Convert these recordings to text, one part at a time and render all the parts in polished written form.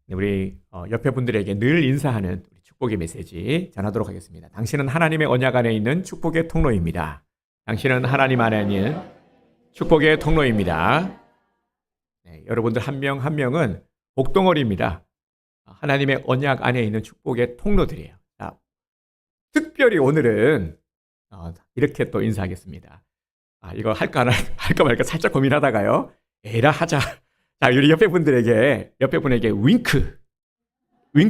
네, 우리 옆에 분들에게 늘 인사하는 우리 축복의 메시지 전하도록 하겠습니다. 당신은 하나님의 언약 안에 있는 축복의 통로입니다. 당신은 하나님 안에 있는 축복의 통로입니다. 네, 여러분들 한 명 한 명은 복덩어리입니다. 하나님의 언약 안에 있는 축복의 통로들이에요. 자, 특별히 오늘은 이렇게 또 인사하겠습니다. 이거 할까 말까 살짝 고민하다가요. 에라 하자. 자, 우리 옆에 분에게 윙크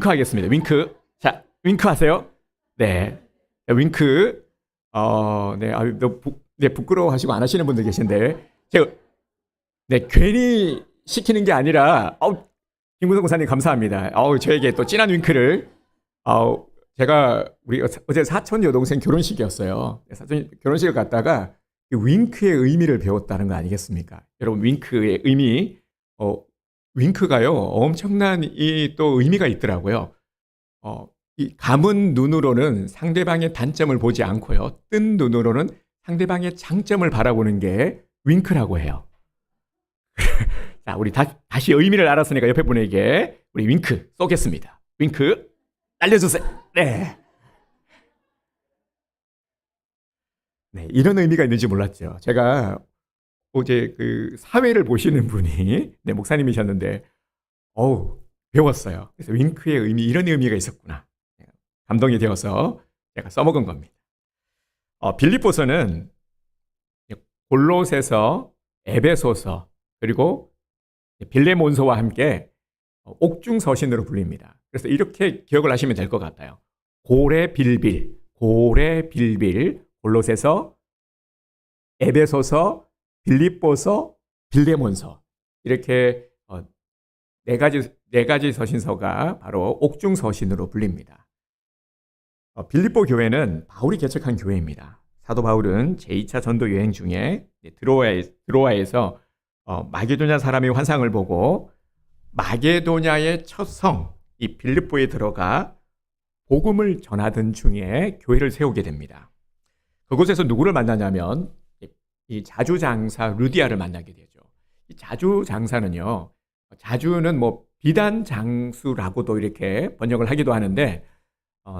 하겠습니다. 윙크. 자, 윙크 하세요. 네. 윙크. 네, 부끄러워하시고 안 하시는 분들 계신데, 제가, 네, 괜히 시키는 게 아니라, 김구성 목사님 감사합니다. 저에게 또 진한 윙크를, 제가, 우리 어제 사촌 여동생 결혼식이었어요. 사촌 결혼식을 갔다가, 윙크의 의미를 배웠다는 거 아니겠습니까? 여러분, 윙크의 의미, 윙크가요, 엄청난 또 의미가 있더라고요. 이 감은 눈으로는 상대방의 단점을 보지 않고요. 뜬 눈으로는 상대방의 장점을 바라보는 게 윙크라고 해요. 자, 우리 다시 의미를 알았으니까 옆에 분에게 우리 윙크 쏘겠습니다. 윙크 날려주세요. 네. 네, 이런 의미가 있는지 몰랐죠. 제가 어제 그 사회를 보시는 분이 네, 목사님이셨는데 배웠어요. 그래서 윙크의 의미, 이런 의미가 있었구나. 감동이 되어서 제가 써먹은 겁니다. 빌립보서는 골로새서, 에베소서, 그리고 빌레몬서와 함께 옥중서신으로 불립니다. 그래서 이렇게 기억을 하시면 될 것 같아요. 고레빌빌, 골로새서, 에베소서, 빌립보서, 빌레몬서, 이렇게 네 가지 서신서가 바로 옥중서신으로 불립니다. 빌립보 교회는 바울이 개척한 교회입니다. 사도 바울은 제2차 전도 여행 중에 드로아에서 마게도냐 사람의 환상을 보고 마게도냐의 첫 성, 이 빌립보에 들어가 복음을 전하던 중에 교회를 세우게 됩니다. 그곳에서 누구를 만나냐면 이 자주장사 루디아를 만나게 되죠. 이 자주장사는요, 자주는 뭐 비단 장수라고도 이렇게 번역을 하기도 하는데,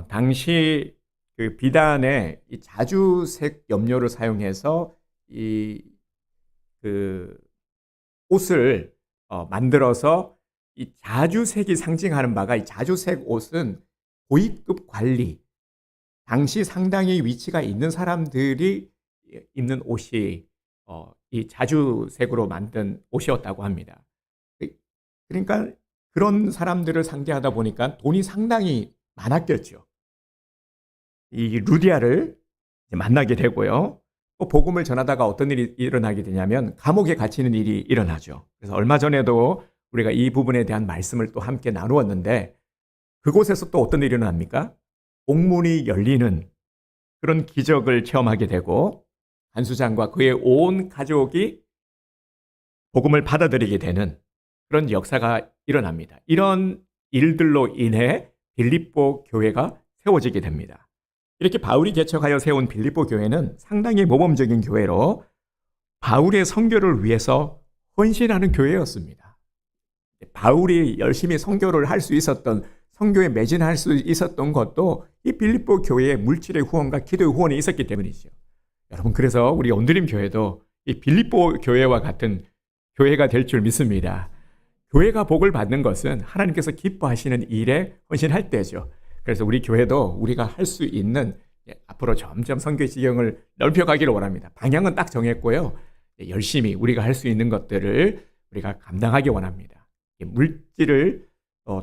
당시 그 비단에 이 자주색 염료를 사용해서 그 옷을 만들어서 이 자주색이 상징하는 바가, 이 자주색 옷은 고위급 관리, 당시 상당히 위치가 있는 사람들이 입는 옷이 이 자주색으로 만든 옷이었다고 합니다. 그러니까 그런 사람들을 상대하다 보니까 돈이 상당히 많았겠죠. 이 루디아를 만나게 되고요. 또 복음을 전하다가 어떤 일이 일어나게 되냐면 감옥에 갇히는 일이 일어나죠. 그래서 얼마 전에도 우리가 이 부분에 대한 말씀을 또 함께 나누었는데, 그곳에서 또 어떤 일이 일어납니까? 옥문이 열리는 그런 기적을 체험하게 되고, 간수장과 그의 온 가족이 복음을 받아들이게 되는 그런 역사가 일어납니다. 이런 일들로 인해 빌립보 교회가 세워지게 됩니다. 이렇게 바울이 개척하여 세운 빌립보 교회는 상당히 모범적인 교회로 바울의 선교를 위해서 헌신하는 교회였습니다. 바울이 열심히 선교를 할 수 있었던, 선교에 매진할 수 있었던 것도 이 빌립보 교회의 물질의 후원과 기도의 후원이 있었기 때문이죠. 여러분, 그래서 우리 온드림 교회도 이 빌립보 교회와 같은 교회가 될 줄 믿습니다. 교회가 복을 받는 것은 하나님께서 기뻐하시는 일에 헌신할 때죠. 그래서 우리 교회도 우리가 할 수 있는, 앞으로 점점 선교의 지경을 넓혀가기를 원합니다. 방향은 딱 정했고요. 열심히 우리가 할 수 있는 것들을 우리가 감당하기 원합니다. 물질을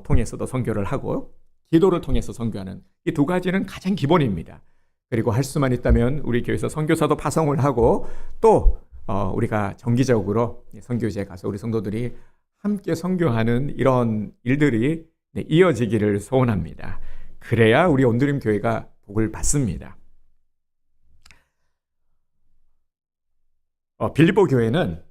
통해서도 선교를 하고 기도를 통해서 선교하는 이 두 가지는 가장 기본입니다. 그리고 할 수만 있다면 우리 교회에서 선교사도 파송을 하고, 또 우리가 정기적으로 선교지에 가서 우리 성도들이 함께 선교하는 이런 일들이 이어지기를 소원합니다. 그래야 우리 온드림 교회가 복을 받습니다. 빌립보 교회는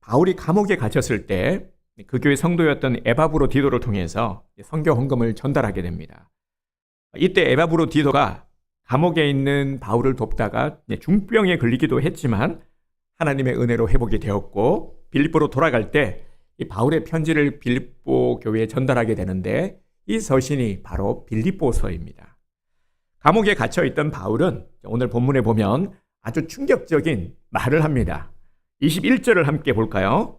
바울이 감옥에 갇혔을 때 그 교회 성도였던 에바브로디도를 통해서 선교 헌금을 전달하게 됩니다. 이때 에바브로디도가 감옥에 있는 바울을 돕다가 중병에 걸리기도 했지만 하나님의 은혜로 회복이 되었고, 빌립보로 돌아갈 때 이 바울의 편지를 빌립보 교회에 전달하게 되는데 이 서신이 바로 빌립보서입니다. 감옥에 갇혀 있던 바울은 오늘 본문에 보면 아주 충격적인 말을 합니다. 21절을 함께 볼까요?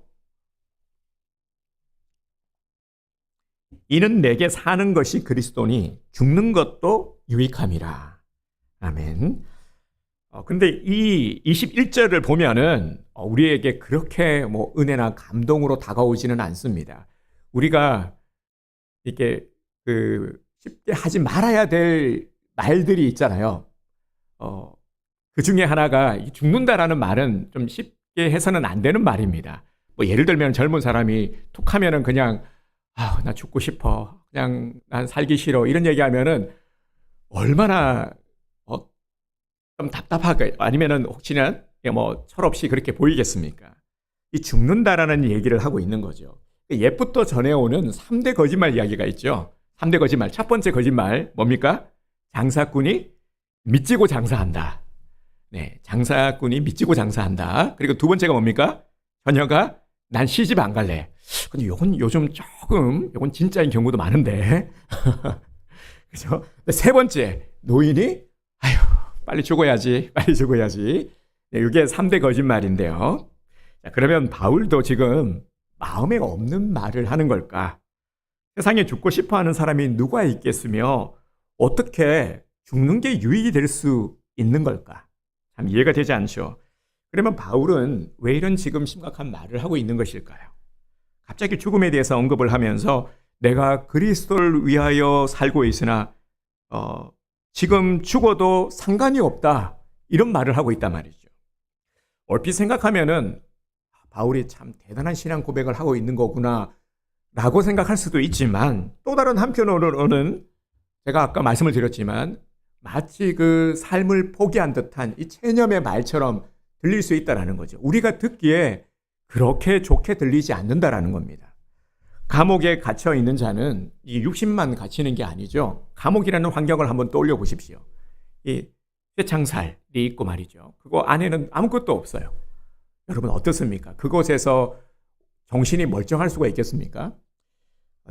이는 내게 사는 것이 그리스도니 죽는 것도 유익함이라. 아멘. 근데 이 21절을 보면은 우리에게 그렇게 은혜나 감동으로 다가오지는 않습니다. 우리가 이렇게 쉽게 하지 말아야 될 말들이 있잖아요. 그 중에 하나가 죽는다라는 말은 좀 쉽게 해서는 안 되는 말입니다. 예를 들면 젊은 사람이 툭 하면은 그냥 나 죽고 싶어. 그냥 난 살기 싫어. 이런 얘기하면은 얼마나 좀 답답하게 아니면은 혹시나 철없이 그렇게 보이겠습니까? 이 죽는다라는 얘기를 하고 있는 거죠. 옛부터 전해오는 3대 거짓말 이야기가 있죠. 3대 거짓말. 첫 번째 거짓말 뭡니까? 장사꾼이 미치고 장사한다. 네, 장사꾼이 미치고 장사한다. 그리고 두 번째가 뭡니까? 처녀가 난 시집 안 갈래. 근데 요건 요즘 요건 진짜인 경우도 많은데. 그죠? 세 번째, 노인이 빨리 죽어야지. 빨리 죽어야지. 네, 이게 3대 거짓말인데요. 자, 그러면 바울도 지금 마음에 없는 말을 하는 걸까? 세상에 죽고 싶어 하는 사람이 누가 있겠으며 어떻게 죽는 게 유익이 될 수 있는 걸까? 참 이해가 되지 않죠. 그러면 바울은 왜 이런 지금 심각한 말을 하고 있는 것일까요? 갑자기 죽음에 대해서 언급을 하면서 내가 그리스도를 위하여 살고 있으나 지금 죽어도 상관이 없다. 이런 말을 하고 있단 말이죠. 얼핏 생각하면은 바울이 참 대단한 신앙 고백을 하고 있는 거구나 라고 생각할 수도 있지만 또 다른 한편으로는 제가 아까 말씀을 드렸지만 마치 그 삶을 포기한 듯한 이 체념의 말처럼 들릴 수 있다는 거죠. 우리가 듣기에 그렇게 좋게 들리지 않는다라는 겁니다. 감옥에 갇혀 있는 자는 이 육신만 갇히는 게 아니죠. 감옥이라는 환경을 한번 떠올려 보십시오. 이 쇠창살이 있고 말이죠. 그거 안에는 아무것도 없어요. 여러분 어떻습니까? 그곳에서 정신이 멀쩡할 수가 있겠습니까?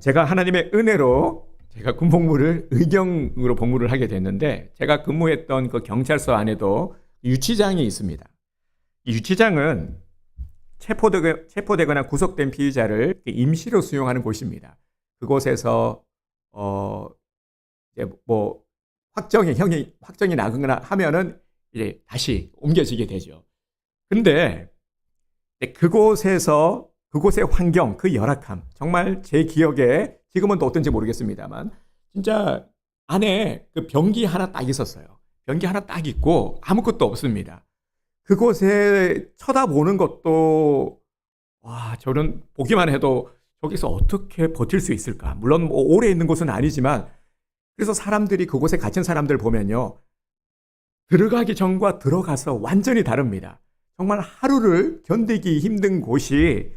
제가 하나님의 은혜로 제가 군복무를 의경으로 복무를 하게 됐는데 제가 근무했던 그 경찰서 안에도 유치장이 있습니다. 이 유치장은 체포되거나 구속된 피의자를 임시로 수용하는 곳입니다. 그곳에서 이제 확정이 나거나 하면은 이제 다시 옮겨지게 되죠. 근데 그곳의 환경, 그 열악함, 정말 제 기억에 지금은 또 어떤지 모르겠습니다만 진짜 안에 그 변기 하나 딱 있었어요. 변기 하나 딱 있고 아무것도 없습니다. 그곳에 쳐다보는 것도 저는 보기만 해도 저기서 어떻게 버틸 수 있을까? 물론 오래 있는 곳은 아니지만 그래서 사람들이 그곳에 갇힌 사람들 보면요. 들어가기 전과 들어가서 완전히 다릅니다. 정말 하루를 견디기 힘든 곳이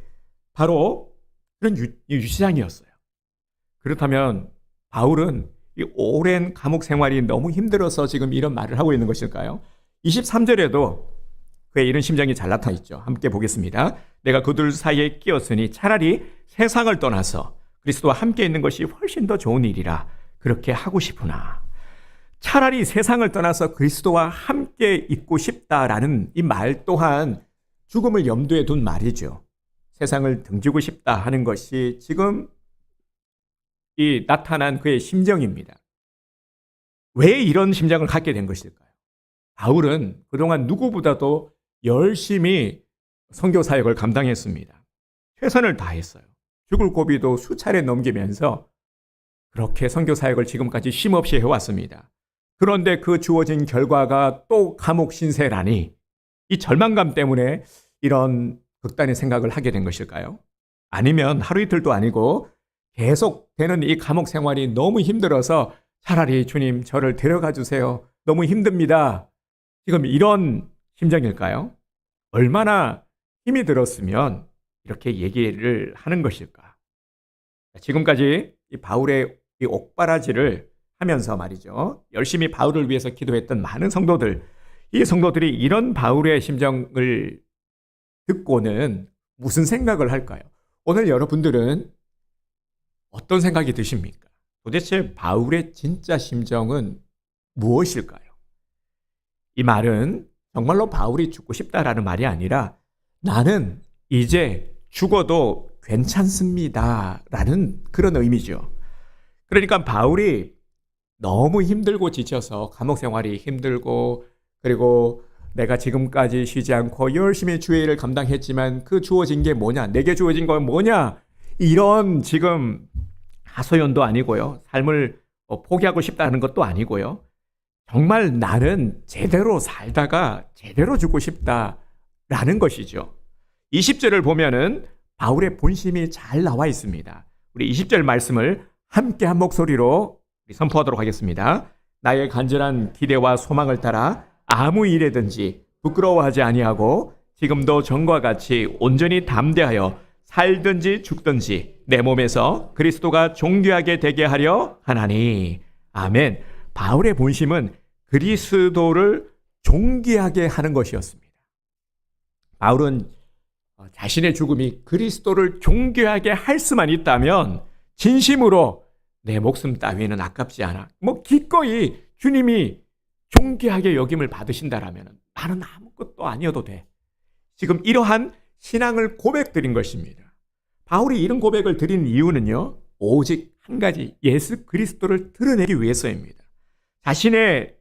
바로 그런 유치장이었어요. 그렇다면 바울은 이 오랜 감옥 생활이 너무 힘들어서 지금 이런 말을 하고 있는 것일까요? 23절에도 그의 이런 심정이 잘 나타나 있죠. 함께 보겠습니다. 내가 그들 사이에 끼었으니 차라리 세상을 떠나서 그리스도와 함께 있는 것이 훨씬 더 좋은 일이라 그렇게 하고 싶으나 차라리 세상을 떠나서 그리스도와 함께 있고 싶다라는 이 말 또한 죽음을 염두에 둔 말이죠. 세상을 등지고 싶다 하는 것이 지금 이 나타난 그의 심정입니다. 왜 이런 심정을 갖게 된 것일까요? 바울은 그동안 누구보다도 열심히 선교 사역을 감당했습니다. 최선을 다했어요. 죽을 고비도 수차례 넘기면서 그렇게 선교 사역을 지금까지 쉼없이 해왔습니다. 그런데 그 주어진 결과가 또 감옥 신세라니 이 절망감 때문에 이런 극단의 생각을 하게 된 것일까요? 아니면 하루 이틀도 아니고 계속되는 이 감옥 생활이 너무 힘들어서 차라리 주님 저를 데려가 주세요. 너무 힘듭니다. 지금 이런 심정일까요? 얼마나 힘이 들었으면 이렇게 얘기를 하는 것일까? 지금까지 이 바울의 이 옥바라지를 하면서 말이죠. 열심히 바울을 위해서 기도했던 많은 성도들, 이 성도들이 이런 바울의 심정을 듣고는 무슨 생각을 할까요? 오늘 여러분들은 어떤 생각이 드십니까? 도대체 바울의 진짜 심정은 무엇일까요? 이 말은 정말로 바울이 죽고 싶다라는 말이 아니라 나는 이제 죽어도 괜찮습니다라는 그런 의미죠. 그러니까 바울이 너무 힘들고 지쳐서 감옥 생활이 힘들고 그리고 내가 지금까지 쉬지 않고 열심히 주의 일을 감당했지만 그 주어진 게 뭐냐? 내게 주어진 건 뭐냐? 이런 지금 하소연도 아니고요. 삶을 포기하고 싶다는 것도 아니고요. 정말 나는 제대로 살다가 제대로 죽고 싶다라는 것이죠. 20절을 보면은 바울의 본심이 잘 나와 있습니다. 우리 20절 말씀을 함께 한 목소리로 선포하도록 하겠습니다. 나의 간절한 기대와 소망을 따라 아무 일에든지 부끄러워하지 아니하고 지금도 전과 같이 온전히 담대하여 살든지 죽든지 내 몸에서 그리스도가 존귀하게 되게 하려 하나니. 아멘. 바울의 본심은 그리스도를 존귀하게 하는 것이었습니다. 바울은 자신의 죽음이 그리스도를 존귀하게 할 수만 있다면 진심으로 내 목숨 따위는 아깝지 않아. 기꺼이 주님이 존귀하게 여김을 받으신다라면 나는 아무것도 아니어도 돼. 지금 이러한 신앙을 고백드린 것입니다. 바울이 이런 고백을 드린 이유는요, 오직 한 가지, 예수 그리스도를 드러내기 위해서입니다. 자신의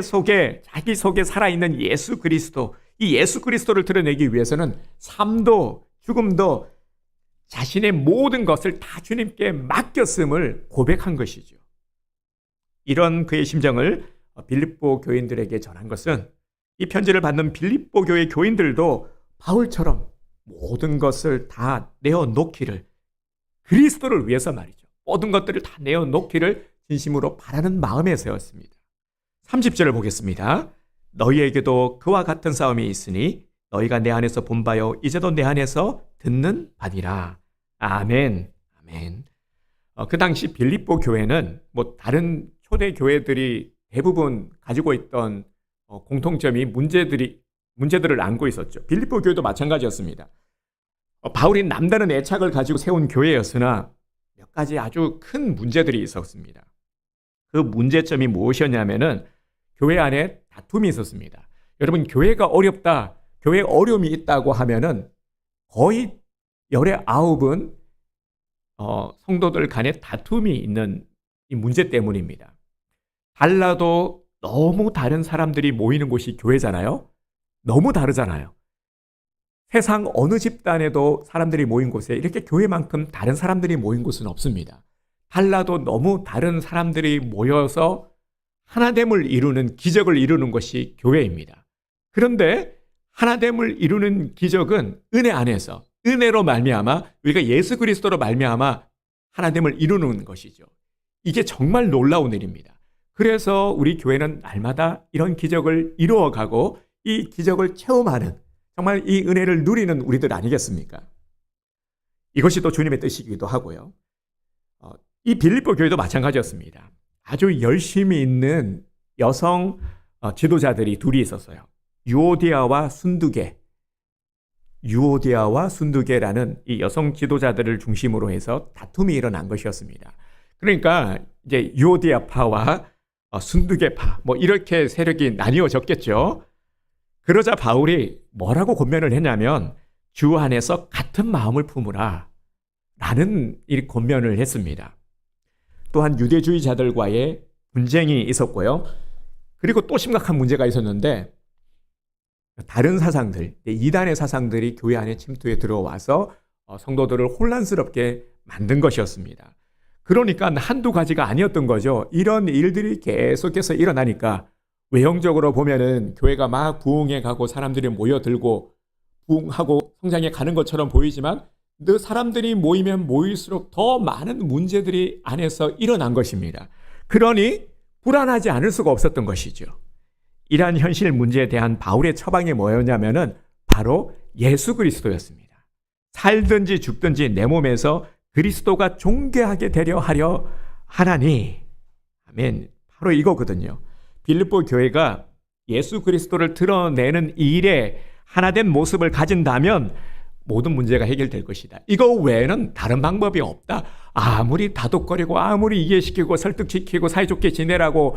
속에, 자기 속에 살아있는 예수 그리스도, 이 예수 그리스도를 드러내기 위해서는 삶도 죽음도 자신의 모든 것을 다 주님께 맡겼음을 고백한 것이죠. 이런 그의 심정을 빌립보 교인들에게 전한 것은 이 편지를 받는 빌립보 교회 교인들도 바울처럼 모든 것을 다 내어놓기를, 그리스도를 위해서 말이죠. 모든 것들을 다 내어놓기를 진심으로 바라는 마음에서였습니다. 30절을 보겠습니다. 너희에게도 그와 같은 싸움이 있으니 너희가 내 안에서 본 바요 이제도 내 안에서 듣는 바니라. 아멘. 아멘. 그 당시 빌립보 교회는 다른 초대 교회들이 대부분 가지고 있던 공통점이 문제들을 안고 있었죠. 빌립보 교회도 마찬가지였습니다. 바울이 남다른 애착을 가지고 세운 교회였으나 몇 가지 아주 큰 문제들이 있었습니다. 그 문제점이 무엇이었냐면은 교회 안에 다툼이 있었습니다. 여러분, 교회가 어렵다, 교회에 어려움이 있다고 하면은 거의 열의 9은 성도들 간에 다툼이 있는 이 문제 때문입니다. 달라도 너무 다른 사람들이 모이는 곳이 교회잖아요. 너무 다르잖아요. 세상 어느 집단에도 사람들이 모인 곳에 이렇게 교회만큼 다른 사람들이 모인 곳은 없습니다. 달라도 너무 다른 사람들이 모여서 하나됨을 이루는 기적을 이루는 것이 교회입니다. 그런데 하나됨을 이루는 기적은 은혜 안에서, 은혜로 말미암아, 우리가 예수 그리스도로 말미암아 하나됨을 이루는 것이죠. 이게 정말 놀라운 일입니다. 그래서 우리 교회는 날마다 이런 기적을 이루어가고 이 기적을 체험하는, 정말 이 은혜를 누리는 우리들 아니겠습니까? 이것이 또 주님의 뜻이기도 하고요. 이 빌립보 교회도 마찬가지였습니다. 아주 열심히 있는 여성 지도자들이 둘이 있었어요. 유오디아와 순두계라는 이 여성 지도자들을 중심으로 해서 다툼이 일어난 것이었습니다. 그러니까 이제 유오디아파와 순두계파 이렇게 세력이 나뉘어졌겠죠. 그러자 바울이 뭐라고 권면을 했냐면 주 안에서 같은 마음을 품으라 라는 이 권면을 했습니다. 또한 유대주의자들과의 분쟁이 있었고요. 그리고 또 심각한 문제가 있었는데 다른 사상들, 이단의 사상들이 교회 안에 침투해 들어와서 성도들을 혼란스럽게 만든 것이었습니다. 그러니까 한두 가지가 아니었던 거죠. 이런 일들이 계속해서 일어나니까 외형적으로 보면은 교회가 막 부흥해 가고 사람들이 모여들고 부흥하고 성장해 가는 것처럼 보이지만 그 사람들이 모이면 모일수록 더 많은 문제들이 안에서 일어난 것입니다. 그러니 불안하지 않을 수가 없었던 것이죠. 이러한 현실 문제에 대한 바울의 처방이 뭐였냐면은 바로 예수 그리스도였습니다. 살든지 죽든지 내 몸에서 그리스도가 존귀하게 되려 하려 하나니. 아멘. 바로 이거거든요. 빌립보 교회가 예수 그리스도를 드러내는 이 일에 하나된 모습을 가진다면 모든 문제가 해결될 것이다. 이거 외에는 다른 방법이 없다. 아무리 다독거리고 아무리 이해시키고 설득시키고 사이좋게 지내라고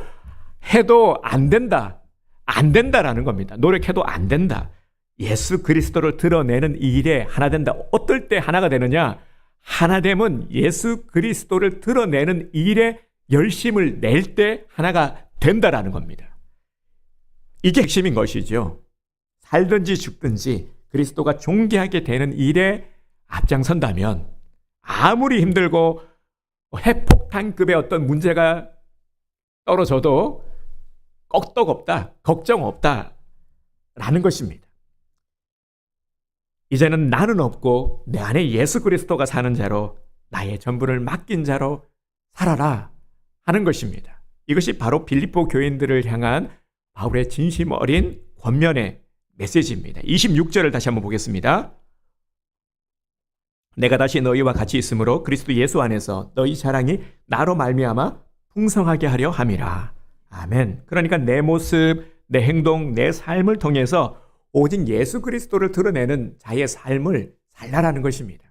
해도 안 된다. 안 된다라는 겁니다. 노력해도 안 된다. 예수 그리스도를 드러내는 이 일에 하나 된다. 어떨 때 하나가 되느냐? 하나 되면 예수 그리스도를 드러내는 이 일에 열심을 낼 때 하나가 된다라는 겁니다. 이게 핵심인 것이죠. 살든지 죽든지 그리스도가 존귀하게 되는 일에 앞장선다면 아무리 힘들고 핵폭탄급의 어떤 문제가 떨어져도 꺽떡없다, 걱정 없다라는 것입니다. 이제는 나는 없고 내 안에 예수 그리스도가 사는 자로 나의 전부를 맡긴 자로 살아라 하는 것입니다. 이것이 바로 빌립보 교인들을 향한 바울의 진심 어린 권면의 메시지입니다. 26절을 다시 한번 보겠습니다. 내가 다시 너희와 같이 있으므로 그리스도 예수 안에서 너희 자랑이 나로 말미암아 풍성하게 하려 함이라. 아멘. 그러니까 내 모습, 내 행동, 내 삶을 통해서 오직 예수 그리스도를 드러내는 자의 삶을 살라라는 것입니다.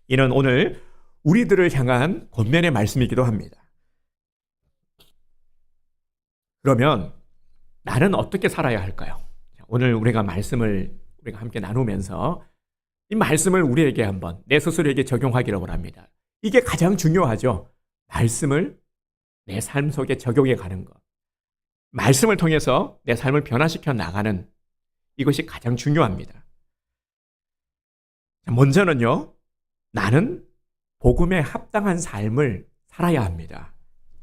이는 오늘 우리들을 향한 권면의 말씀이기도 합니다. 그러면 나는 어떻게 살아야 할까요? 오늘 우리가 말씀을 우리가 함께 나누면서 이 말씀을 우리에게 한번 내 스스로에게 적용하기를 원합니다. 이게 가장 중요하죠. 말씀을 내 삶 속에 적용해 가는 것. 말씀을 통해서 내 삶을 변화시켜 나가는 이것이 가장 중요합니다. 먼저는요, 나는 복음에 합당한 삶을 살아야 합니다.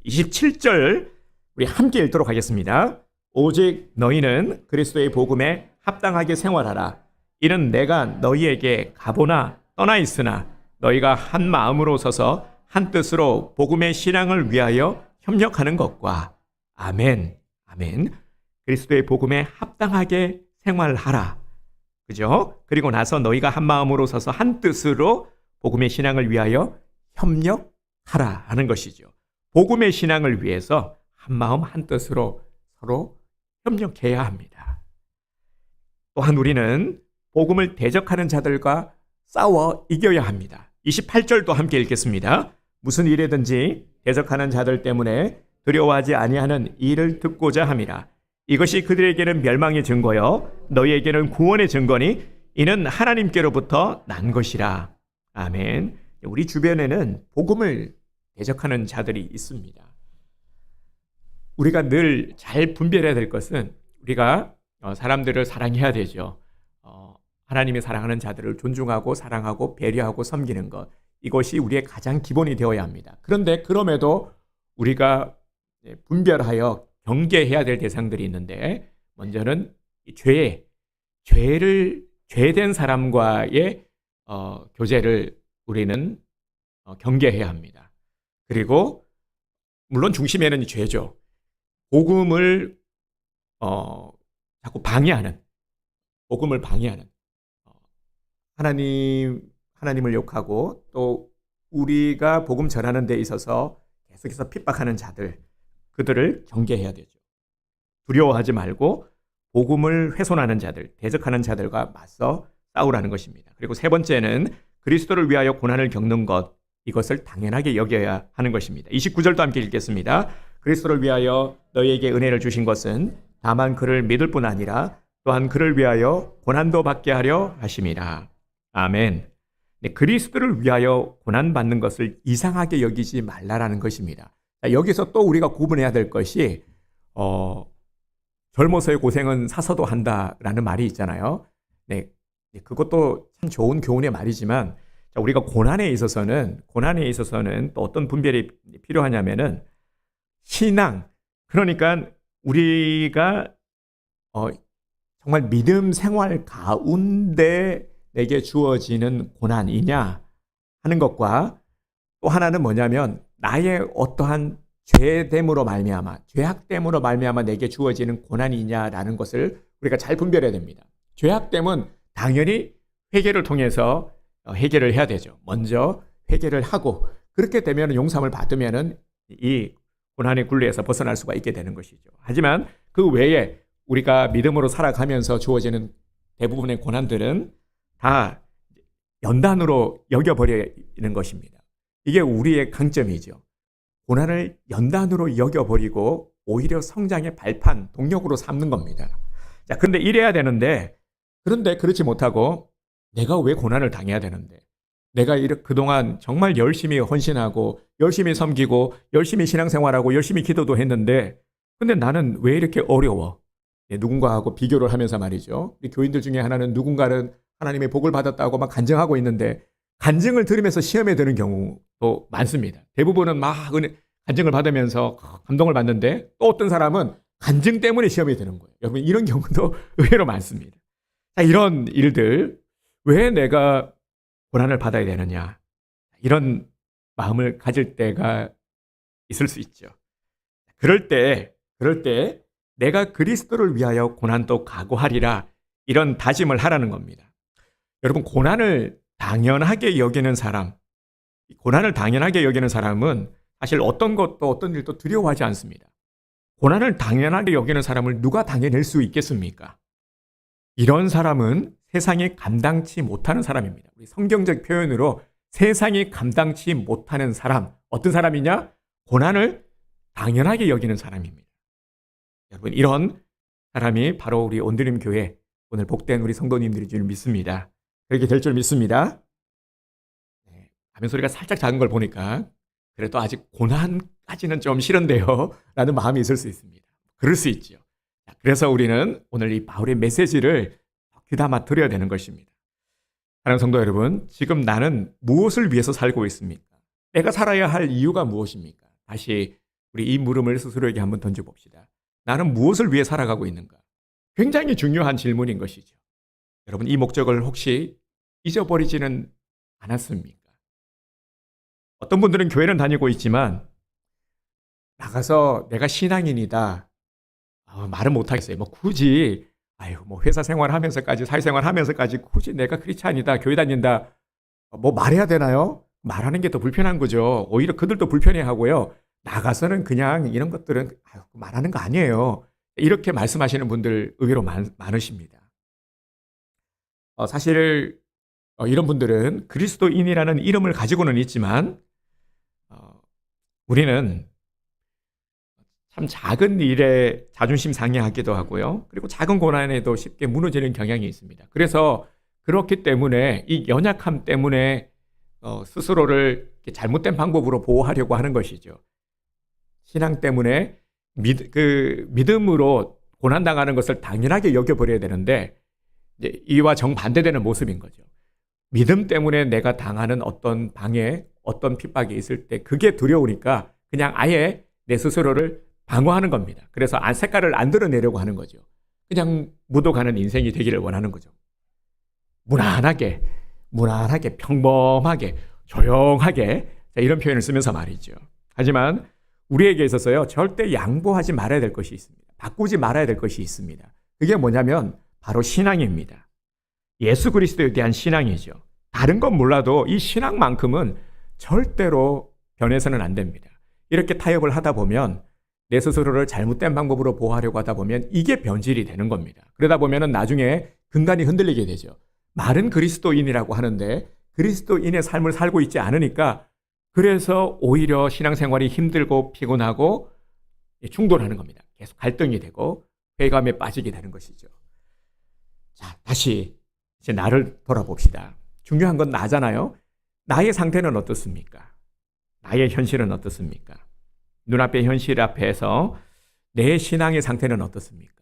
27절 우리 함께 읽도록 하겠습니다. 오직 너희는 그리스도의 복음에 합당하게 생활하라. 이는 내가 너희에게 가보나 떠나 있으나 너희가 한 마음으로 서서 한 뜻으로 복음의 신앙을 위하여 협력하는 것과 아멘, 아멘. 그리스도의 복음에 합당하게 생활하라. 그죠? 그리고 나서 너희가 한 마음으로 서서 한 뜻으로 복음의 신앙을 위하여 협력하라 하는 것이죠. 복음의 신앙을 위해서 한 마음 한 뜻으로 서로 협력해야 합니다. 또한 우리는 복음을 대적하는 자들과 싸워 이겨야 합니다. 28절도 함께 읽겠습니다. 무슨 일이든지 대적하는 자들 때문에 두려워하지 아니하는 일을 듣고자 함이라. 이것이 그들에게는 멸망의 증거요 너희에게는 구원의 증거니 이는 하나님께로부터 난 것이라. 아멘. 우리 주변에는 복음을 대적하는 자들이 있습니다. 우리가 늘 잘 분별해야 될 것은 우리가 사람들을 사랑해야 되죠. 하나님이 사랑하는 자들을 존중하고 사랑하고 배려하고 섬기는 것, 이것이 우리의 가장 기본이 되어야 합니다. 그런데 그럼에도 우리가 분별하여 경계해야 될 대상들이 있는데, 먼저는 죄된 사람과의 교제를 우리는 경계해야 합니다. 그리고 물론 중심에는 이 죄죠. 복음을 자꾸 방해하는, 복음을 방해하는, 하나님을 욕하고 또 우리가 복음 전하는 데 있어서 계속해서 핍박하는 자들, 그들을 경계해야 되죠. 두려워하지 말고 복음을 훼손하는 자들, 대적하는 자들과 맞서 싸우라는 것입니다. 그리고 세 번째는 그리스도를 위하여 고난을 겪는 것, 이것을 당연하게 여겨야 하는 것입니다. 29절도 함께 읽겠습니다. 그리스도를 위하여 너희에게 은혜를 주신 것은 다만 그를 믿을 뿐 아니라 또한 그를 위하여 고난도 받게 하려 하심이라. 아멘. 네, 그리스도를 위하여 고난받는 것을 이상하게 여기지 말라라는 것입니다. 여기서 또 우리가 구분해야 될 것이 젊어서의 고생은 사서도 한다라는 말이 있잖아요. 네, 그것도 참 좋은 교훈의 말이지만 우리가 고난에 있어서는 또 어떤 분별이 필요하냐면은 신앙, 그러니까 우리가 정말 믿음 생활 가운데 내게 주어지는 고난이냐 하는 것과, 또 하나는 뭐냐면 나의 어떠한 죄됨으로 말미암아, 죄악됨으로 말미암아 내게 주어지는 고난이냐라는 것을 우리가 잘 분별해야 됩니다. 죄악됨은 당연히 회개를 통해서 해결을 해야 되죠. 먼저 회개를 하고 그렇게 되면 용서함을 받으면은 이 고난의 굴레에서 벗어날 수가 있게 되는 것이죠. 하지만 그 외에 우리가 믿음으로 살아가면서 주어지는 대부분의 고난들은 다 연단으로 여겨버리는 것입니다. 이게 우리의 강점이죠. 고난을 연단으로 여겨버리고 오히려 성장의 발판, 동력으로 삼는 겁니다. 자, 그런데 이래야 되는데, 그런데 그렇지 못하고 내가 왜 고난을 당해야 되는데, 내가 그동안 정말 열심히 헌신하고 열심히 섬기고 열심히 신앙생활하고 열심히 기도도 했는데, 근데 나는 왜 이렇게 어려워? 누군가하고 비교를 하면서 말이죠. 우리 교인들 중에 하나는 누군가는 하나님의 복을 받았다고 막 간증하고 있는데, 간증을 들으면서 시험에 드는 경우도 많습니다. 대부분은 막 간증을 받으면서 감동을 받는데, 또 어떤 사람은 간증 때문에 시험에 드는 거예요. 여러분, 이런 경우도 의외로 많습니다. 자, 이런 일들, 왜 내가 고난을 받아야 되느냐, 이런 마음을 가질 때가 있을 수 있죠. 그럴 때 내가 그리스도를 위하여 고난도 각오하리라, 이런 다짐을 하라는 겁니다. 여러분, 고난을 당연하게 여기는 사람, 고난을 당연하게 여기는 사람은 사실 어떤 것도 어떤 일도 두려워하지 않습니다. 고난을 당연하게 여기는 사람을 누가 당해낼 수 있겠습니까? 이런 사람은 세상이 감당치 못하는 사람입니다. 우리 성경적 표현으로 세상이 감당치 못하는 사람, 어떤 사람이냐? 고난을 당연하게 여기는 사람입니다. 여러분, 이런 사람이 바로 우리 온드림 교회, 오늘 복된 우리 성도님들인 줄 믿습니다. 그렇게 될 줄 믿습니다. 가면 소리가 살짝 작은 걸 보니까 그래도 아직 고난까지는 좀 싫은데요, 라는 마음이 있을 수 있습니다. 그럴 수 있죠. 그래서 우리는 오늘 이 바울의 메시지를 귀담아 들어야 되는 것입니다. 사랑하는 성도 여러분, 지금 나는 무엇을 위해서 살고 있습니까? 내가 살아야 할 이유가 무엇입니까? 다시 우리 이 물음을 스스로에게 한번 던져봅시다. 나는 무엇을 위해 살아가고 있는가? 굉장히 중요한 질문인 것이죠. 여러분, 이 목적을 혹시 잊어버리지는 않았습니까? 어떤 분들은 교회는 다니고 있지만 나가서 내가 신앙인이다, 말은 못하겠어요. 뭐 굳이 뭐 회사 생활하면서까지, 사회생활하면서까지 굳이 내가 크리스찬이다, 교회 다닌다, 뭐 말해야 되나요? 말하는 게 더 불편한 거죠. 오히려 그들도 불편해하고요. 나가서는 그냥 이런 것들은 말하는 거 아니에요. 이렇게 말씀하시는 분들 의외로 많으십니다. 사실 이런 분들은 그리스도인이라는 이름을 가지고는 있지만 우리는 참 작은 일에 자존심 상해하기도 하고요. 그리고 작은 고난에도 쉽게 무너지는 경향이 있습니다. 그래서 그렇기 때문에 이 연약함 때문에 스스로를 잘못된 방법으로 보호하려고 하는 것이죠. 신앙 때문에 믿음으로 고난당하는 것을 당연하게 여겨버려야 되는데, 이제 이와 정반대되는 모습인 거죠. 믿음 때문에 내가 당하는 어떤 방해, 어떤 핍박이 있을 때 그게 두려우니까 그냥 아예 내 스스로를 방어하는 겁니다. 그래서 색깔을 안 드러내려고 하는 거죠. 그냥 묻어가는 인생이 되기를 원하는 거죠. 무난하게, 평범하게, 조용하게, 이런 표현을 쓰면서 말이죠. 하지만 우리에게 있어서요, 절대 양보하지 말아야 될 것이 있습니다. 바꾸지 말아야 될 것이 있습니다. 그게 뭐냐면 바로 신앙입니다. 예수 그리스도에 대한 신앙이죠. 다른 건 몰라도 이 신앙만큼은 절대로 변해서는 안 됩니다. 이렇게 타협을 하다 보면, 내 스스로를 잘못된 방법으로 보호하려고 하다 보면 이게 변질이 되는 겁니다. 그러다 보면 나중에 근간이 흔들리게 되죠. 말은 그리스도인이라고 하는데 그리스도인의 삶을 살고 있지 않으니까, 그래서 오히려 신앙생활이 힘들고 피곤하고 충돌하는 겁니다. 계속 갈등이 되고 회감에 빠지게 되는 것이죠. 자, 다시 이제 나를 돌아봅시다. 중요한 건 나잖아요. 나의 상태는 어떻습니까? 나의 현실은 어떻습니까? 눈앞의 현실 앞에서 내 신앙의 상태는 어떻습니까?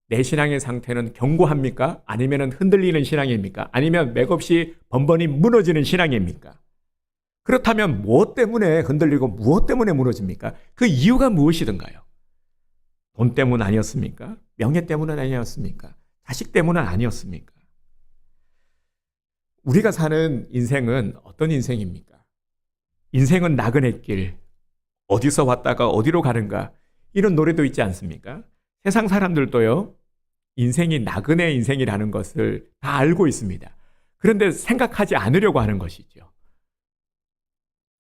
내 신앙의 상태는 견고합니까? 아니면 흔들리는 신앙입니까? 아니면 맥없이 번번이 무너지는 신앙입니까? 그렇다면 무엇 때문에 흔들리고 무엇 때문에 무너집니까? 그 이유가 무엇이든가요? 돈 때문 아니었습니까? 명예 때문은 아니었습니까? 자식 때문은 아니었습니까? 우리가 사는 인생은 어떤 인생입니까? 인생은 나그네 길, 어디서 왔다가 어디로 가는가, 이런 노래도 있지 않습니까? 세상 사람들도요, 인생이 나그네 인생이라는 것을 다 알고 있습니다. 그런데 생각하지 않으려고 하는 것이죠.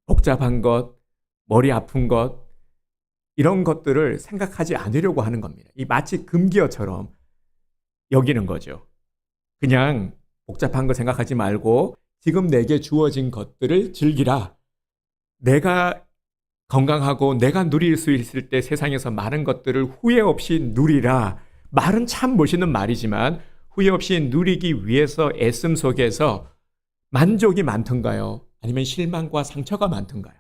복잡한 것, 머리 아픈 것, 이런 것들을 생각하지 않으려고 하는 겁니다. 이 마치 금기어처럼 여기는 거죠. 그냥 복잡한 거 생각하지 말고 지금 내게 주어진 것들을 즐기라. 내가 건강하고 내가 누릴 수 있을 때 세상에서 많은 것들을 후회 없이 누리라. 말은 참 멋있는 말이지만 후회 없이 누리기 위해서 애씀 속에서 만족이 많던가요? 아니면 실망과 상처가 많던가요?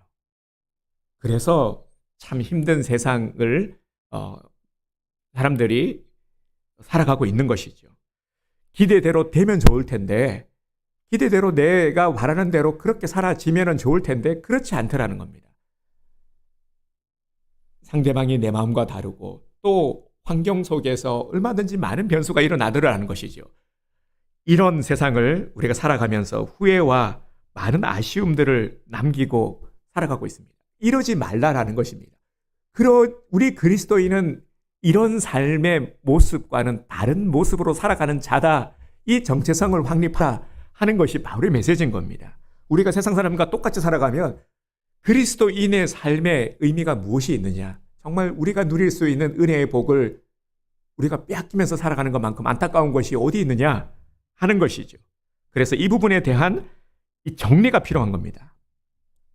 그래서 참 힘든 세상을 사람들이 살아가고 있는 것이죠. 기대대로 되면 좋을 텐데, 기대대로 내가 바라는 대로 그렇게 사라지면 좋을 텐데 그렇지 않더라는 겁니다. 상대방이 내 마음과 다르고 또 환경 속에서 얼마든지 많은 변수가 일어나더라는 것이죠. 이런 세상을 우리가 살아가면서 후회와 많은 아쉬움들을 남기고 살아가고 있습니다. 이러지 말라라는 것입니다. 우리 그리스도인은 이런 삶의 모습과는 다른 모습으로 살아가는 자다. 이 정체성을 확립하라 하는 것이 바울의 메시지인 겁니다. 우리가 세상 사람과 똑같이 살아가면 그리스도인의 삶의 의미가 무엇이 있느냐? 정말 우리가 누릴 수 있는 은혜의 복을 우리가 빼앗기면서 살아가는 것만큼 안타까운 것이 어디 있느냐 하는 것이죠. 그래서 이 부분에 대한 이 정리가 필요한 겁니다.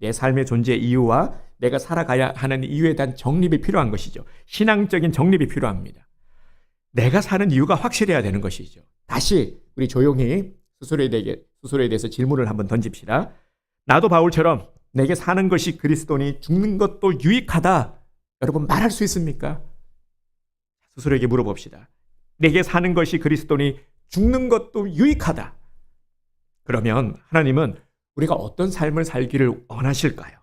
내 삶의 존재 이유와 내가 살아가야 하는 이유에 대한 정립이 필요한 것이죠. 신앙적인 정립이 필요합니다. 내가 사는 이유가 확실해야 되는 것이죠. 다시 우리 조용히 스스로에 대해서 질문을 한번 던집시다. 나도 바울처럼 내게 사는 것이 그리스도니 죽는 것도 유익하다. 여러분 말할 수 있습니까? 스스로에게 물어봅시다. 내게 사는 것이 그리스도니 죽는 것도 유익하다. 그러면 하나님은 우리가 어떤 삶을 살기를 원하실까요?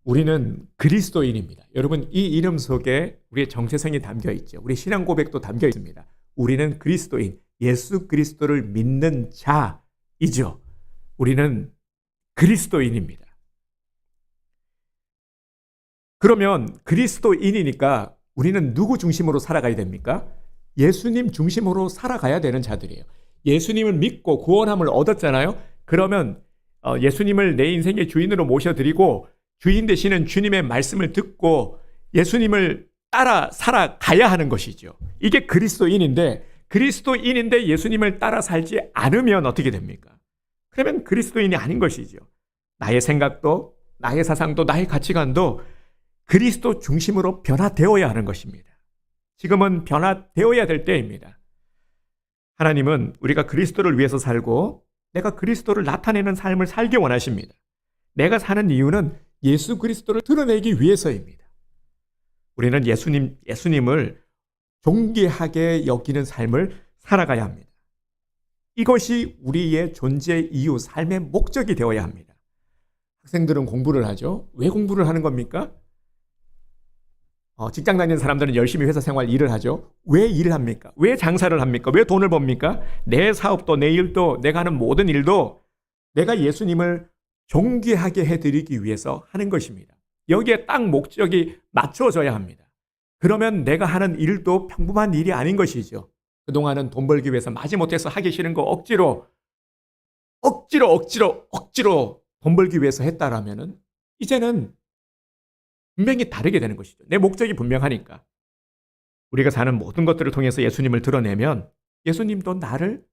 우리는 그리스도인입니다. 여러분 이 이름 속에 우리의 정체성이 담겨 있죠. 우리 신앙 고백도 담겨 있습니다. 우리는 그리스도인, 예수 그리스도를 믿는 자이죠. 우리는 그리스도인입니다. 그러면 그리스도인이니까 우리는 누구 중심으로 살아가야 됩니까? 예수님 중심으로 살아가야 되는 자들이에요. 예수님을 믿고 구원함을 얻었잖아요. 그러면 예수님을 내 인생의 주인으로 모셔드리고 주인 되시는 주님의 말씀을 듣고 예수님을 따라 살아가야 하는 것이죠. 이게 그리스도인인데 예수님을 따라 살지 않으면 어떻게 됩니까? 그러면 그리스도인이 아닌 것이죠. 나의 생각도 나의 사상도 나의 가치관도 그리스도 중심으로 변화되어야 하는 것입니다. 지금은 변화되어야 될 때입니다. 하나님은 우리가 그리스도를 위해서 살고 내가 그리스도를 나타내는 삶을 살기 원하십니다. 내가 사는 이유는 예수 그리스도를 드러내기 위해서입니다. 우리는 예수님을 존귀하게 여기는 삶을 살아가야 합니다. 이것이 우리의 존재 이유, 삶의 목적이 되어야 합니다. 학생들은 공부를 하죠. 왜 공부를 하는 겁니까? 직장 다니는 사람들은 열심히 회사 생활 일을 하죠. 왜 일을 합니까? 왜 장사를 합니까? 왜 돈을 법니까? 내 사업도 내 일도 내가 하는 모든 일도 내가 예수님을 존귀하게 해드리기 위해서 하는 것입니다. 여기에 딱 목적이 맞춰져야 합니다. 그러면 내가 하는 일도 평범한 일이 아닌 것이죠. 그동안은 돈 벌기 위해서 마지못해서 하기 싫은 거 억지로 돈 벌기 위해서 했다라면은 이제는 분명히 다르게 되는 것이죠. 내 목적이 분명하니까. 우리가 사는 모든 것들을 통해서 예수님을 드러내면 예수님도 나를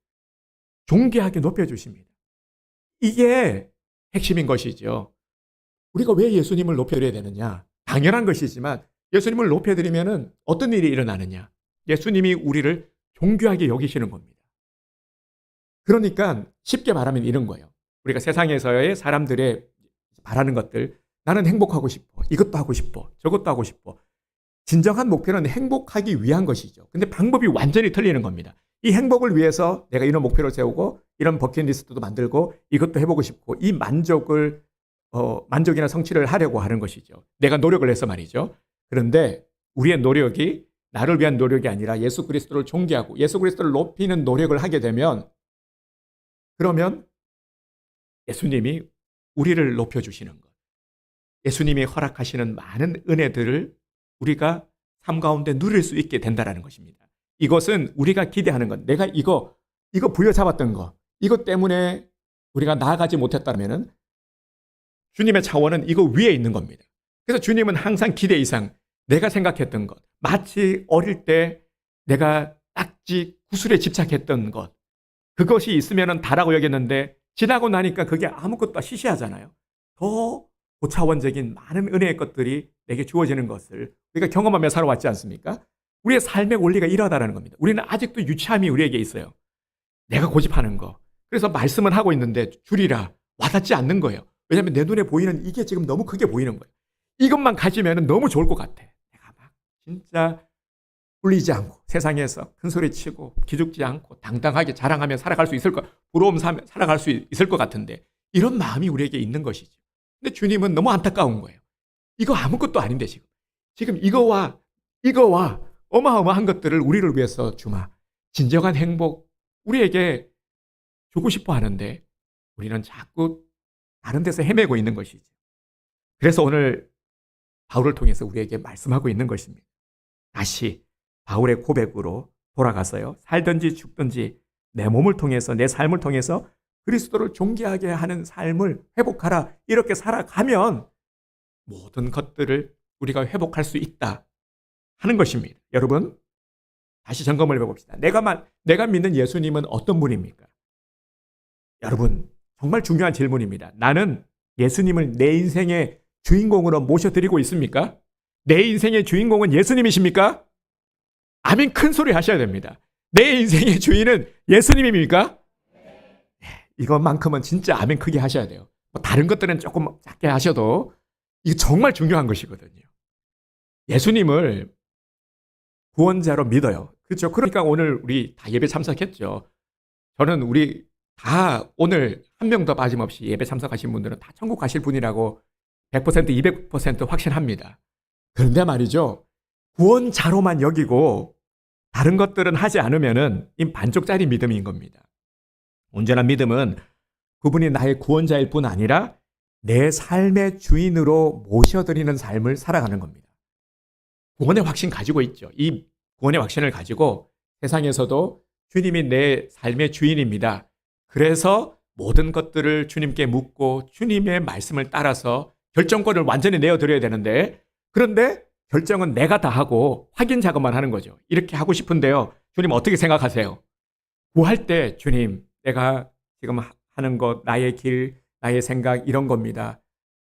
존귀하게 높여주십니다. 이게 핵심인 것이죠. 우리가 왜 예수님을 높여드려야 되느냐? 당연한 것이지만 예수님을 높여드리면 어떤 일이 일어나느냐? 예수님이 우리를 존귀하게 여기시는 겁니다. 그러니까 쉽게 말하면 이런 거예요. 우리가 세상에서의 사람들의 바라는 것들, 나는 행복하고 싶어. 이것도 하고 싶어. 저것도 하고 싶어. 진정한 목표는 행복하기 위한 것이죠. 근데 방법이 완전히 틀리는 겁니다. 이 행복을 위해서 내가 이런 목표를 세우고 이런 버킷리스트도 만들고 이것도 해보고 싶고 이 만족이나 성취를 하려고 하는 것이죠. 내가 노력을 해서 말이죠. 그런데 우리의 노력이 나를 위한 노력이 아니라 예수 그리스도를 존귀하고 예수 그리스도를 높이는 노력을 하게 되면 그러면 예수님이 우리를 높여주시는 것. 예수님이 허락하시는 많은 은혜들을 우리가 삶 가운데 누릴 수 있게 된다는 것입니다. 이것은 우리가 기대하는 것. 내가 이거 부여잡았던 거. 이것 때문에 우리가 나아가지 못했다면 주님의 차원은 이거 위에 있는 겁니다. 그래서 주님은 항상 기대 이상 내가 생각했던 것. 마치 어릴 때 내가 딱지 구슬에 집착했던 것. 그것이 있으면 다라고 여겼는데 지나고 나니까 그게 아무것도 시시하잖아요. 더 고차원적인 많은 은혜의 것들이 내게 주어지는 것을 우리가 경험하며 살아왔지 않습니까? 우리의 삶의 원리가 이러하다는 겁니다. 우리는 아직도 유치함이 우리에게 있어요. 내가 고집하는 거. 그래서 말씀을 하고 있는데 줄이라 와닿지 않는 거예요. 왜냐하면 내 눈에 보이는 이게 지금 너무 크게 보이는 거예요. 이것만 가지면 너무 좋을 것 같아. 내가 막 진짜 울리지 않고 세상에서 큰 소리 치고 기죽지 않고 당당하게 자랑하며 살아갈 수 있을 것, 부러움 사며 살아갈 수 있을 것 같은데 이런 마음이 우리에게 있는 것이죠. 근데 주님은 너무 안타까운 거예요. 이거 아무것도 아닌데 지금 이거와 어마어마한 것들을 우리를 위해서 주마. 진정한 행복 우리에게 주고 싶어 하는데 우리는 자꾸 다른 데서 헤매고 있는 것이죠. 그래서 오늘 바울을 통해서 우리에게 말씀하고 있는 것입니다. 다시 바울의 고백으로 돌아가서요. 살든지 죽든지 내 몸을 통해서 내 삶을 통해서 그리스도를 존귀하게 하는 삶을 회복하라. 이렇게 살아가면 모든 것들을 우리가 회복할 수 있다 하는 것입니다. 여러분 다시 점검을 해봅시다. 내가 믿는 예수님은 어떤 분입니까? 여러분 정말 중요한 질문입니다. 나는 예수님을 내 인생의 주인공으로 모셔드리고 있습니까? 내 인생의 주인공은 예수님이십니까? 아멘 큰 소리 하셔야 됩니다. 내 인생의 주인은 예수님입니까? 이것만큼은 진짜 아멘 크게 하셔야 돼요. 다른 것들은 조금 작게 하셔도 이게 정말 중요한 것이거든요. 예수님을 구원자로 믿어요. 그렇죠. 그러니까 오늘 우리 다 예배 참석했죠. 저는 우리 다 오늘 한 명도 빠짐없이 예배 참석하신 분들은 다 천국 가실 분이라고 100%, 200% 확신합니다. 그런데 말이죠. 구원자로만 여기고 다른 것들은 하지 않으면은 이 반쪽짜리 믿음인 겁니다. 온전한 믿음은 그분이 나의 구원자일 뿐 아니라 내 삶의 주인으로 모셔드리는 삶을 살아가는 겁니다. 구원의 확신 가지고 있죠. 이 구원의 확신을 가지고 세상에서도 주님이 내 삶의 주인입니다. 그래서 모든 것들을 주님께 묻고 주님의 말씀을 따라서 결정권을 완전히 내어드려야 되는데 그런데 결정은 내가 다 하고 확인 작업만 하는 거죠. 이렇게 하고 싶은데요. 주님 어떻게 생각하세요? 구할 때 주님 내가 지금 하는 것 나의 길 나의 생각 이런 겁니다.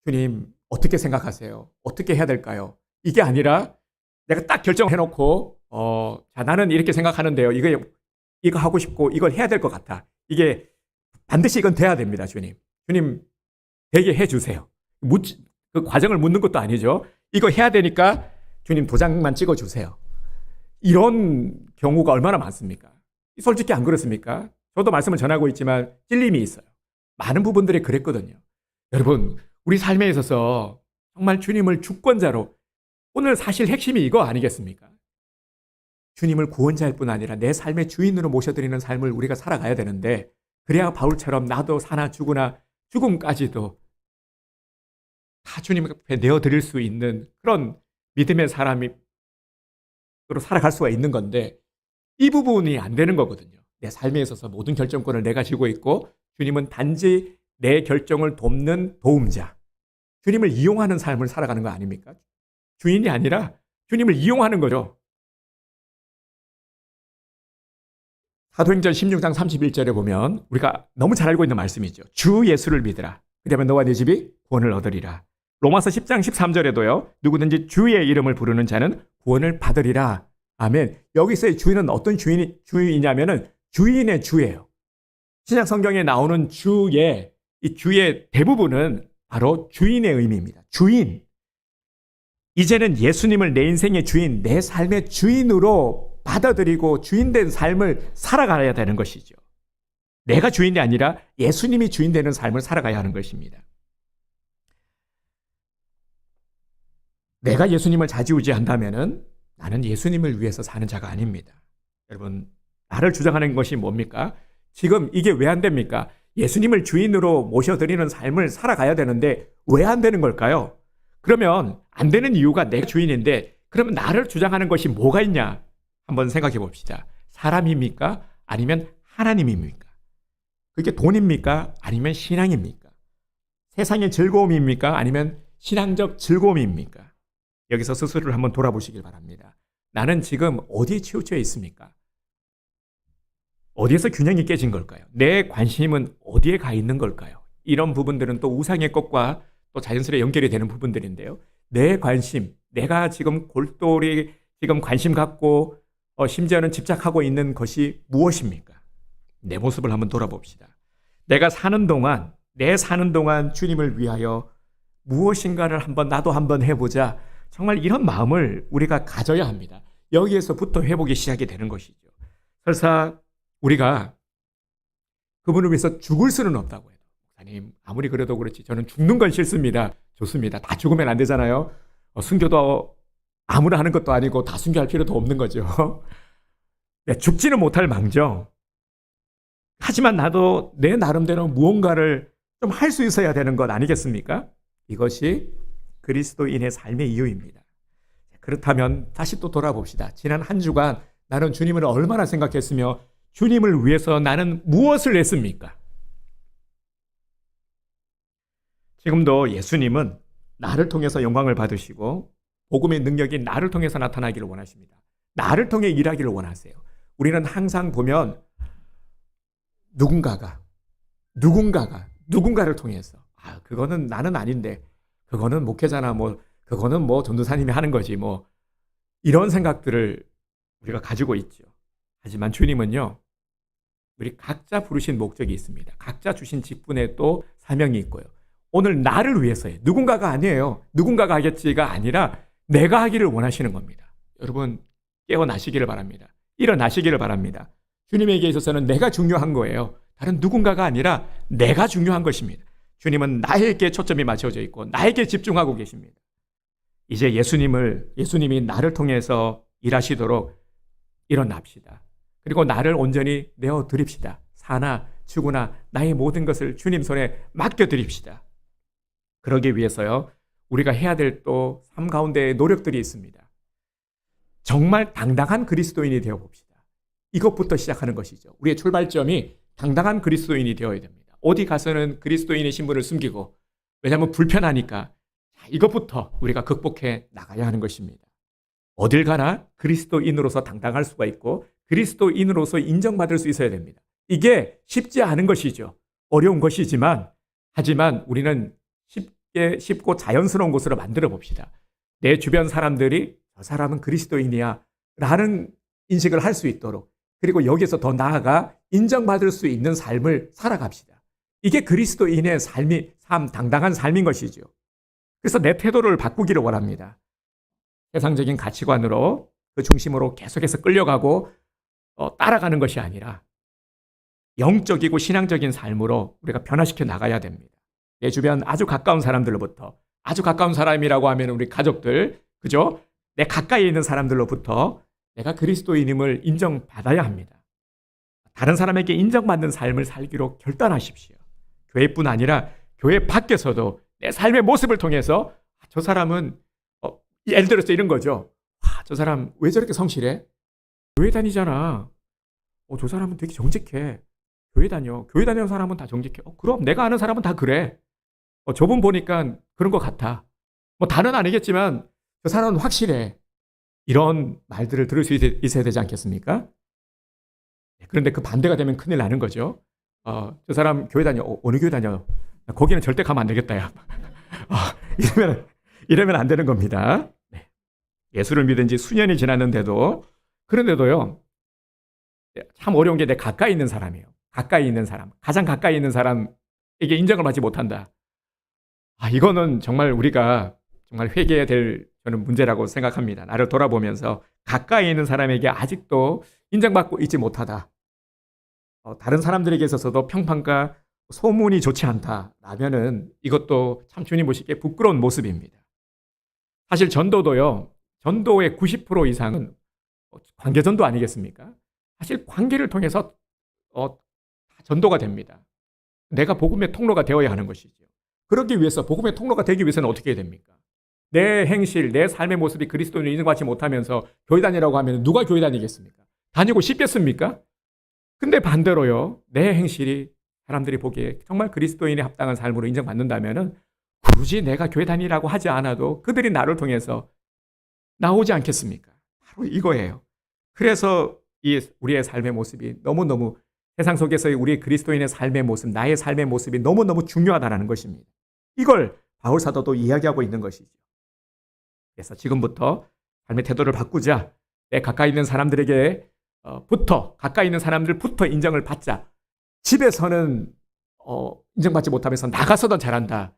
주님 어떻게 생각하세요? 어떻게 해야 될까요? 이게 아니라 내가 딱 결정해놓고 자 나는 이렇게 생각하는데요. 이거 하고 싶고 이걸 해야 될 것 같아. 이게 반드시 이건 돼야 됩니다. 주님 되게 해주세요. 그 과정을 묻는 것도 아니죠. 이거 해야 되니까 주님 도장만 찍어주세요. 이런 경우가 얼마나 많습니까? 솔직히 안 그렇습니까? 저도 말씀을 전하고 있지만 찔림이 있어요. 많은 부분들이 그랬거든요. 여러분 우리 삶에 있어서 정말 주님을 주권자로 오늘 사실 핵심이 이거 아니겠습니까? 주님을 구원자일 뿐 아니라 내 삶의 주인으로 모셔드리는 삶을 우리가 살아가야 되는데 그래야 바울처럼 나도 사나 죽으나 죽음까지도 다 주님 앞에 내어드릴 수 있는 그런 믿음의 사람으로 살아갈 수가 있는 건데 이 부분이 안 되는 거거든요. 내 삶에 있어서 모든 결정권을 내가 쥐고 있고 주님은 단지 내 결정을 돕는 도움자, 주님을 이용하는 삶을 살아가는 거 아닙니까? 주인이 아니라 주님을 이용하는 거죠. 사도행전 16장 31절에 보면 우리가 너무 잘 알고 있는 말씀이죠. 주 예수를 믿으라. 그러면 너와 네 집이 구원을 얻으리라. 로마서 10장 13절에도요. 누구든지 주의 이름을 부르는 자는 구원을 받으리라. 아멘. 여기서의 주인은 어떤 주인이냐면은 주인의 주예요. 신약 성경에 나오는 이 주의 대부분은 바로 주인의 의미입니다. 주인. 이제는 예수님을 내 인생의 주인, 내 삶의 주인으로 받아들이고 주인된 삶을 살아가야 되는 것이죠. 내가 주인이 아니라 예수님이 주인되는 삶을 살아가야 하는 것입니다. 내가 예수님을 좌지우지한다면은 나는 예수님을 위해서 사는 자가 아닙니다. 여러분, 나를 주장하는 것이 뭡니까? 지금 이게 왜 안 됩니까? 예수님을 주인으로 모셔드리는 삶을 살아가야 되는데 왜 안 되는 걸까요? 그러면 안 되는 이유가 내가 주인인데 그러면 나를 주장하는 것이 뭐가 있냐? 한번 생각해 봅시다. 사람입니까? 아니면 하나님입니까? 그게 돈입니까? 아니면 신앙입니까? 세상의 즐거움입니까? 아니면 신앙적 즐거움입니까? 여기서 스스로를 한번 돌아보시길 바랍니다. 나는 지금 어디에 치우쳐 있습니까? 어디에서 균형이 깨진 걸까요? 내 관심은 어디에 가 있는 걸까요? 이런 부분들은 또 우상의 것과 또 자연스레 연결이 되는 부분들인데요. 내 관심, 내가 지금 골똘히 지금 관심 갖고 심지어는 집착하고 있는 것이 무엇입니까? 내 모습을 한번 돌아봅시다. 내가 사는 동안, 내 사는 동안 주님을 위하여 무엇인가를 나도 한번 해보자. 정말 이런 마음을 우리가 가져야 합니다. 여기에서부터 회복이 시작이 되는 것이죠. 설사 우리가 그분을 위해서 죽을 수는 없다고 해도, 목사님 아무리 그래도 그렇지 저는 죽는 건 싫습니다. 좋습니다. 다 죽으면 안 되잖아요. 순교도 아무나 하는 것도 아니고 다 순교할 필요도 없는 거죠. 죽지는 못할 망정. 하지만 나도 내 나름대로 무언가를 좀 할 수 있어야 되는 것 아니겠습니까? 이것이 그리스도인의 삶의 이유입니다. 그렇다면 다시 또 돌아봅시다. 지난 한 주간 나는 주님을 얼마나 생각했으며 주님을 위해서 나는 무엇을 했습니까? 지금도 예수님은 나를 통해서 영광을 받으시고 복음의 능력이 나를 통해서 나타나기를 원하십니다. 나를 통해 일하기를 원하세요. 우리는 항상 보면 누군가를 통해서 그거는 나는 아닌데 그거는 목회자나 그거는 전도사님이 하는 거지 이런 생각들을 우리가 가지고 있죠. 하지만 주님은요, 우리 각자 부르신 목적이 있습니다. 각자 주신 직분에 또 사명이 있고요. 오늘 나를 위해서요. 누군가가 아니에요. 누군가가 하겠지가 아니라 내가 하기를 원하시는 겁니다. 여러분 깨어나시기를 바랍니다. 일어나시기를 바랍니다. 주님에게 있어서는 내가 중요한 거예요. 다른 누군가가 아니라 내가 중요한 것입니다. 주님은 나에게 초점이 맞춰져 있고 나에게 집중하고 계십니다. 이제 예수님이 나를 통해서 일하시도록 일어납시다. 그리고 나를 온전히 내어드립시다. 사나 죽으나 나의 모든 것을 주님 손에 맡겨드립시다. 그러기 위해서요, 우리가 해야 될 또 삶 가운데의 노력들이 있습니다. 정말 당당한 그리스도인이 되어봅시다. 이것부터 시작하는 것이죠. 우리의 출발점이 당당한 그리스도인이 되어야 됩니다. 어디 가서는 그리스도인의 신분을 숨기고, 왜냐하면 불편하니까 이것부터 우리가 극복해 나가야 하는 것입니다. 어딜 가나 그리스도인으로서 당당할 수가 있고 그리스도인으로서 인정받을 수 있어야 됩니다. 이게 쉽지 않은 것이죠. 어려운 것이지만 하지만 우리는 쉽고 자연스러운 곳으로 만들어 봅시다. 내 주변 사람들이 저 사람은 그리스도인이야 라는 인식을 할 수 있도록, 그리고 여기서 더 나아가 인정받을 수 있는 삶을 살아갑시다. 이게 그리스도인의 당당한 삶인 것이죠. 그래서 내 태도를 바꾸기를 원합니다. 세상적인 가치관으로 그 중심으로 계속해서 끌려가고 따라가는 것이 아니라 영적이고 신앙적인 삶으로 우리가 변화시켜 나가야 됩니다. 내 주변 아주 가까운 사람들로부터, 아주 가까운 사람이라고 하면 우리 가족들, 그죠? 내 가까이 있는 사람들로부터 내가 그리스도인임을 인정받아야 합니다. 다른 사람에게 인정받는 삶을 살기로 결단하십시오. 교회뿐 아니라 교회 밖에서도 내 삶의 모습을 통해서 저 사람은 예를 들어서 이런 거죠. 저 사람 왜 저렇게 성실해? 교회 다니잖아. 저 사람은 되게 정직해. 교회 다니는 사람은 다 정직해. 그럼 내가 아는 사람은 다 그래. 저분 보니까 그런 것 같아. 다는 아니겠지만 저 사람은 확실해. 이런 말들을 들을 수 있어야 되지 않겠습니까? 그런데 그 반대가 되면 큰일 나는 거죠. 저 사람 교회 다녀. 어느 교회 다녀? 거기는 절대 가면 안 되겠다, 야. 이러면 안 되는 겁니다. 네. 예수를 믿은 지 수년이 지났는데도, 그런데도요, 참 어려운 게 내 가까이 있는 사람이에요. 가까이 있는 사람, 가장 가까이 있는 사람에게 인정을 받지 못한다. 이거는 정말 우리가 정말 회개해야 될 저는 문제라고 생각합니다. 나를 돌아보면서 가까이 있는 사람에게 아직도 인정받고 있지 못하다. 다른 사람들에게 있어서도 평판과 소문이 좋지 않다라면은 이것도 참 주님 보시기에 부끄러운 모습입니다. 사실 전도도요, 전도의 90% 이상은 관계전도 아니겠습니까? 사실 관계를 통해서 전도가 됩니다. 내가 복음의 통로가 되어야 하는 것이죠. 그러기 위해서, 복음의 통로가 되기 위해서는 어떻게 해야 됩니까? 내 행실, 내 삶의 모습이 그리스도인을 인정받지 못하면서 교회 다니라고 하면 누가 교회 다니겠습니까? 다니고 싶겠습니까? 근데 반대로요, 내 행실이 사람들이 보기에 정말 그리스도인에 합당한 삶으로 인정받는다면은 굳이 내가 교회 다니라고 하지 않아도 그들이 나를 통해서 나오지 않겠습니까? 바로 이거예요. 그래서 이 우리의 삶의 모습이 너무너무 세상 속에서의 우리 그리스도인의 삶의 모습, 나의 삶의 모습이 너무너무 중요하다는 것입니다. 이걸 바울 사도도 이야기하고 있는 것이죠. 그래서 지금부터 삶의 태도를 바꾸자. 내 가까이 있는 사람들에게 가까이 있는 사람들부터 인정을 받자. 집에서는 인정받지 못하면서 나가서도 잘한다.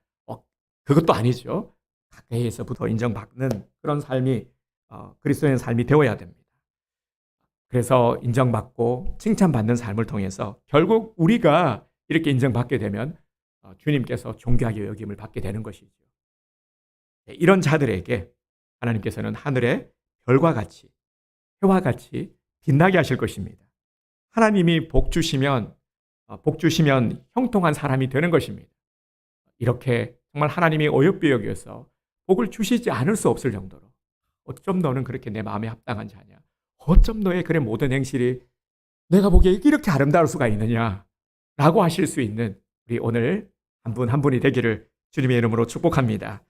그것도 아니죠. 가까이에서부터 인정받는 그런 삶이 그리스도인의 삶이 되어야 됩니다. 그래서 인정받고 칭찬받는 삶을 통해서 결국 우리가 이렇게 인정받게 되면 주님께서 존귀하게 여김을 받게 되는 것이죠. 이런 자들에게 하나님께서는 하늘의 별과 같이, 해와 같이 빛나게 하실 것입니다. 하나님이 복 주시면 형통한 사람이 되는 것입니다. 이렇게 정말 하나님이 어여삐 여겨서 복을 주시지 않을 수 없을 정도로 어쩜 너는 그렇게 내 마음에 합당한 자냐? 어쩜 너의 그런 모든 행실이 내가 보기에 이렇게 아름다울 수가 있느냐? 라고 하실 수 있는 우리 오늘 한 분 한 분이 되기를 주님의 이름으로 축복합니다.